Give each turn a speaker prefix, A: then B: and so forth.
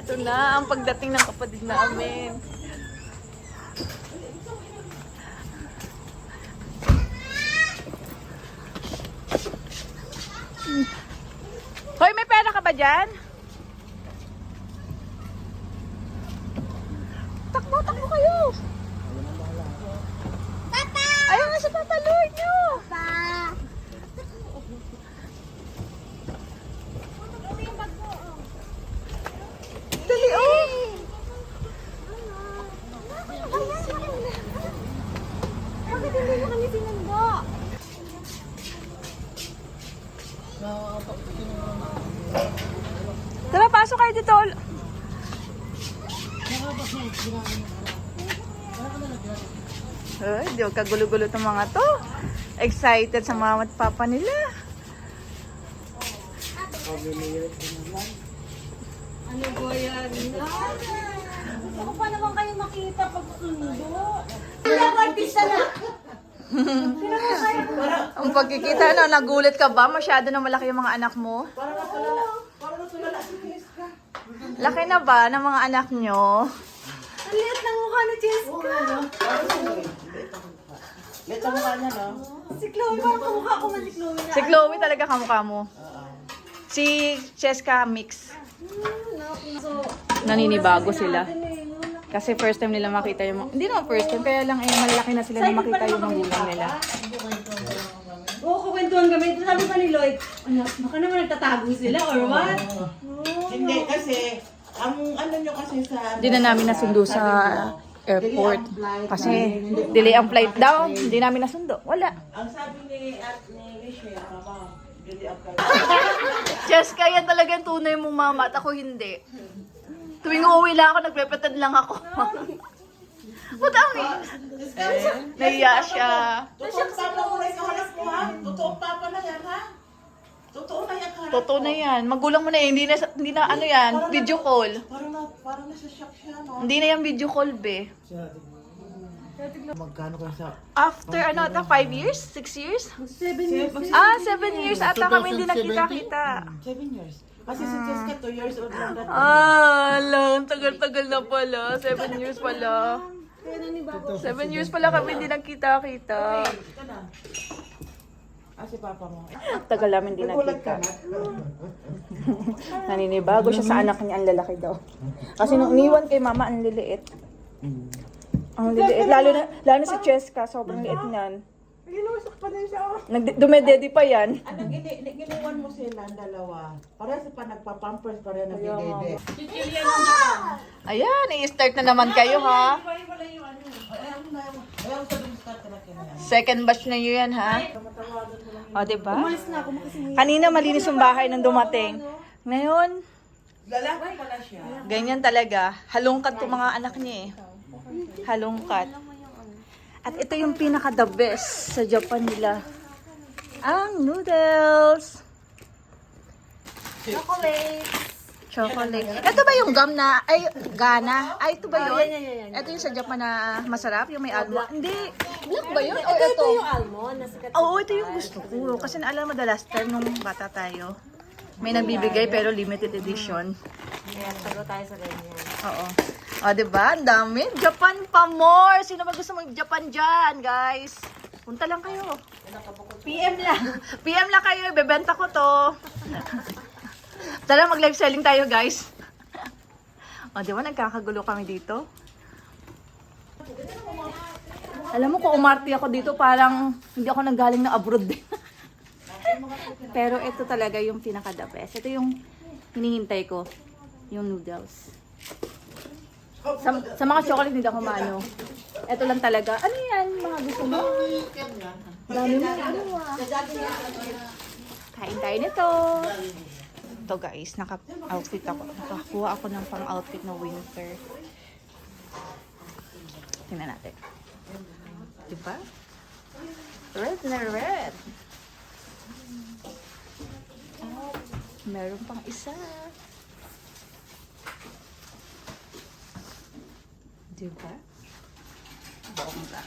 A: Ito na ang pagdating ng kapatid namin. Hoy, may pera ka ba dyan? Takbo, takbo kayo!
B: Papa!
A: Ayaw nga sa Papa Lord nyo!
B: Papa!
A: Dali, oh!
B: Bakit hindi mo kami sinundo?
A: Tara, pasok kayo dito. Ay, di huwag kagulo-gulo itong mga to. Excited sa mama at papa nila.
B: Ano ba yan? Ako pa naman kayo makita pag sundo. Ilang artista na!
A: Ang pagkikita, no, nagulit ka ba? Masyado na malaki yung mga anak mo? Laki na ba ng mga anak nyo?
B: Ang liit ng mukha ni Jessica.
C: Liit ang mukha niya, no?
B: Si Chloe, parang kamukha ko man si Chloe na.
A: Si Chloe talaga kamukha mo. Si Cheska mix.
B: So,
A: Naninibago sila. Kasi first time nila makita yung hindi naman first time, kaya lang malaki na sila na makita yung magulang nila.
B: Oo, kukwentuhan kami. Sabi pa ni Lloyd, anak, baka naman nagtatago sila or what?
C: Hindi, kasi, ang ano nyo kasi sa...
A: Hindi na namin nasundo sa airport. Kasi delay ang flight daw. Hindi namin nasundo. Wala.
C: Ang sabi ni Michelle, mama, hindi ang
A: Cheska, yan talaga yung tunay mong mama at ako hindi. Tuwing uuwi lang ako, nagpepetad lang ako. Madami. Naiya siya.
C: Totoong papa mo na ikahanap mo, ha? Totoong papa na yan, ha? Totoo na yan, ha?
A: Totoo na yan. Magulang mo na eh. Hindi na ano yan, video call.
C: Parang nasa shock siya, no?
A: Hindi na yan video call, be.
C: Magkano kayo sa...
A: After ano ata, 5 years? 6 years?
B: 7 years.
A: 7 years ata kami hindi nakita-kita.
C: 7 years. Kasi si Jessica, 2 years old lang dati.
A: Lang, tagal-tagal na pala. 7 years pala.
B: Kaya nanibago.
A: 7 years pala kami hindi nagkita-kita.
C: Ito na. Si papa mo.
A: Tagal namin hindi nakita. Naninibago siya sa anak niya, ang lalaki daw. Kasi nung iniwan kay mama, ang liliit. Ang liliit. Lalo na si Cheska, sobrang liit niyan.
C: Ginusak pa din siya.
A: Dumedede pa yan.
C: Ano, giniwan mo sila ang dalawa. Para sa pa nagpa-pampers, para nagdidede.
A: Ayan, i-start na naman kayo ha.
C: Ayaw sa dumuskat na kanya.
A: Second batch na yun yan ha. O, diba?
B: Umalis na ako makasingin.
A: Kanina malinis yung bahay nung dumating. Ngayon,
C: Lalaki pala siya.
A: ganyan talaga. Halongkat ko mga anak niya eh. Halongkat. At ito yung pinaka-the best sa Japan nila. Ang noodles.
B: Chocolate.
A: Chocolate. Ito ba yung gum na, ay, gana? Ay, ito ba yun?
B: yan.
A: Ito yung sa Japan na masarap, yung may almond. Hindi. Black ba yun? O
B: Ito
A: ito?
B: yung almond. Nasikat.
A: Oo, ito yung gusto ko. Kasi naalala mo the last time nung bata tayo, may nagbibigay pero limited edition.
B: Ayan, tago tayo sa ganyan.
A: Oo. O, diba? Ang dami. Japan pa more. Sino ba gusto mag-Japan dyan, guys? Punta lang kayo.
B: PM lang.
A: PM lang kayo. Bebenta ko to. Tara, mag-live selling tayo, guys. O, diba? Nagkakagulo kami dito. Alam mo, kung umarte ako dito, parang hindi ako nanggaling na abroad din. Pero ito talaga yung pinaka-the best. Ito yung hinihintay ko. Yung noodles. Sa mga chocolate hindi ako maano. Ito lang talaga. Ano yan? Mga gusto mo? Dami mo. Ano ah. Kain tayo nito. Ito guys, naka-outfit ako. Nakakuha ako ng pang-outfit na winter. Tingnan natin. Diba? Red na red. Oh, meron pang isa. Diba? Bongga.